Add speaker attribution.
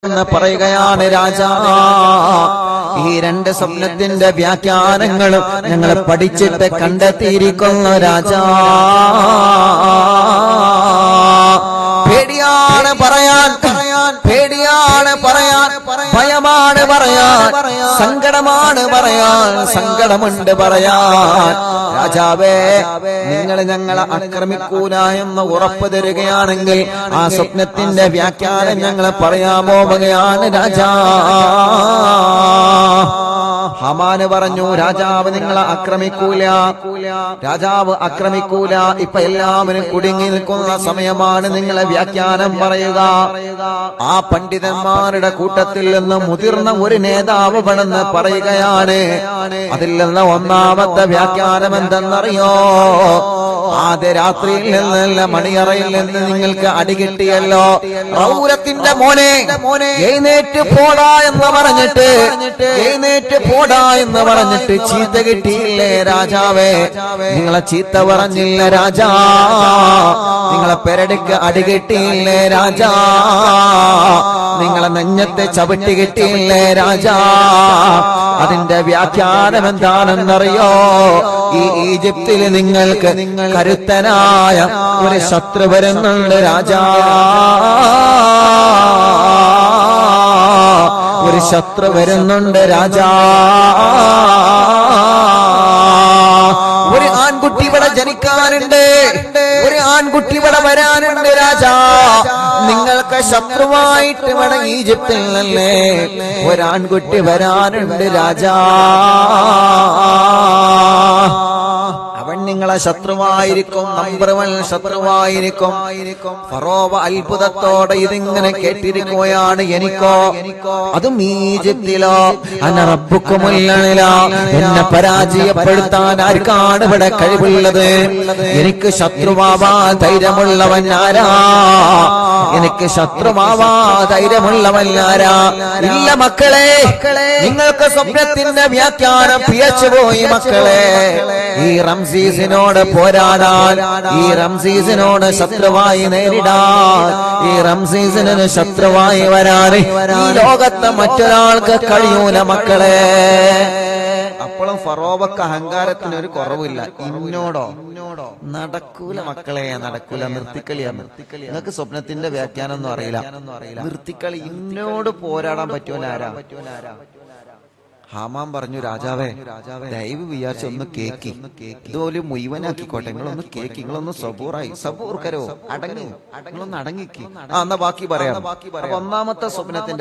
Speaker 1: എന്ന് പറയുകയാണ് രാജാ. ഈ രണ്ട് സ്വപ്നത്തിന്റെ വ്യാഖ്യാനങ്ങളും ഞങ്ങൾ പഠിച്ചിട്ട് കണ്ടെത്തിയിരിക്കുന്നു രാജാ. പേടിയാണ് പറയാൻ, പേടിയാണ് പറയാൻ, ഭയമാണ് പറയാൻ, സങ്കടമാണ് പറയാൻ, സങ്കടമുണ്ട് പറയാൻ. രാജാവേ, നിങ്ങൾ ഞങ്ങളെ ആക്രമിക്കൂല എന്ന് ഉറപ്പ് തരികയാണെങ്കിൽ ആ സ്വപ്നത്തിന്റെ വ്യാഖ്യാനം ഞങ്ങൾ പറയാൻ പോവുകയാണ് രാജാ. ഹാമാന് പറഞ്ഞു, രാജാവ് നിങ്ങളെ ആക്രമിക്കൂല, രാജാവ് ആക്രമിക്കൂല. ഇപ്പൊ എല്ലാവരും കുടുങ്ങി നിൽക്കുന്ന സമയമാണ്, നിങ്ങളെ വ്യാഖ്യാനം പറയുക. ആ പണ്ഡിതന്മാരുടെ കൂട്ടത്തിൽ നിന്ന് മുതിർന്ന ഒരു നേതാവ് വേണമെന്ന് പറയുകയാണ്. അതിൽ നിന്ന് ഒന്നാമത്തെ വ്യാഖ്യാനം എന്തെന്നറിയോ? ആദ്യ രാത്രിയിൽ നിന്നല്ല, മണിയറയിൽ നിന്ന് നിങ്ങൾക്ക് അടി കിട്ടിയല്ലോ. റൗലത്തിന്റെ മോനെ എഴുന്നേറ്റ് പോടാ എന്ന് പറഞ്ഞിട്ട്, എഴുന്നേറ്റ് പോടാ എന്ന് പറഞ്ഞിട്ട് ചീത്ത കിട്ടിയില്ലേ രാജാവേ? നിങ്ങളെ ചീത്ത പറഞ്ഞില്ല രാജാ, നിങ്ങളെ പെരടിക്ക് അടി കിട്ടിയില്ലേ രാജാ, നിങ്ങളെ നെഞ്ഞത്തെ ചവിട്ടി കിട്ടിയില്ലേ രാജാ? അതിന്റെ വ്യാഖ്യാനം എന്താണെന്നറിയോ? ഈ ഈജിപ്തിൽ നിങ്ങൾക്ക് കരുത്തനായ ഒരു ശത്രു വരുന്നുണ്ട് രാജാ, ഒരു ശത്രു വരുന്നുണ്ട് രാജാ. ഒരു ആൺകുട്ടി ഇവിടെ ജനിക്കാനുണ്ട്, ഒരു ആൺകുട്ടി ഇവിടെ വരാനുണ്ട് രാജാ. നിങ്ങൾക്ക് ശത്രുവായിട്ട് ഇവിടെ ഈജിപ്തിൽ നിന്നല്ലേ ഒരാൺകുട്ടി വരാനുണ്ട് രാജാ. അവൻ നിങ്ങളെ ശത്രുവായിരിക്കും, നമ്പർ 1 ശത്രുവായിരിക്കും. ഫറോവ അത്ഭുതത്തോടെ ഇതിങ്ങനെ കേട്ടിരിക്കുകയാണ്. എനിക്കോ, അതും ഈജിപ്തിലോ, അന റബ്ബുക്കുമുൽ അഅ്ലാ, എന്നെ പരാജയപ്പെടുത്താൻ ആർക്കാണ് ഇവിടെ കഴിവുള്ളത്? എനിക്ക് ശത്രുവാവാ ധൈര്യമുള്ളവൻ ആരാ? എനിക്ക് ശത്രുവാവാ ധൈര്യമുള്ളവൻ ആരാ? ഇല്ല മക്കളെ, നിങ്ങൾക്ക് സ്വപ്നത്തിന്റെ വ്യാഖ്യാനം പിഴച്ചുപോയി മക്കളെ. ഈ റംസീസിനോട് പോരാടാൻ, ഈ റംസീസിനോട് ശത്രുവായി നേരിടാൻ, ഈ റംസീസിന് ശത്രുവായി വരാൻ ഈ ലോകത്ത് മറ്റൊരാൾക്ക് കഴിയൂല മക്കളെ. അപ്പോഴും ഫറോവക്ക് അഹങ്കാരത്തിന് ഒരു കുറവില്ല. ഇന്നോടോ നടക്കൂല മക്കളെ, നടക്കൂല. നിർത്തിക്കളിയാ, നിർത്തിക്കളി. നിങ്ങൾക്ക് സ്വപ്നത്തിന്റെ വ്യാഖ്യാനം ഒന്നും അറിയില്ല, നിർത്തിക്കളി. ഇന്നോട് പോരാടാൻ പറ്റുമോനാരാ? ഹാമാൻ പറഞ്ഞു, രാജാവേ, ദൈവ വിചാരിച്ച ഒന്ന് കേക്കി, ഇതുപോലെ മുഴുവനാക്കിക്കോട്ടെ, നിങ്ങളൊന്ന് കേക്കി, നിങ്ങളൊന്ന് സബൂറായി, സബൂർക്കരോ, അടങ്ങി, നിങ്ങളൊന്ന് അടങ്ങിക്ക്. എന്നാ ബാക്കി പറയാം. ഒന്നാമത്തെ സ്വപ്നത്തിന്റെ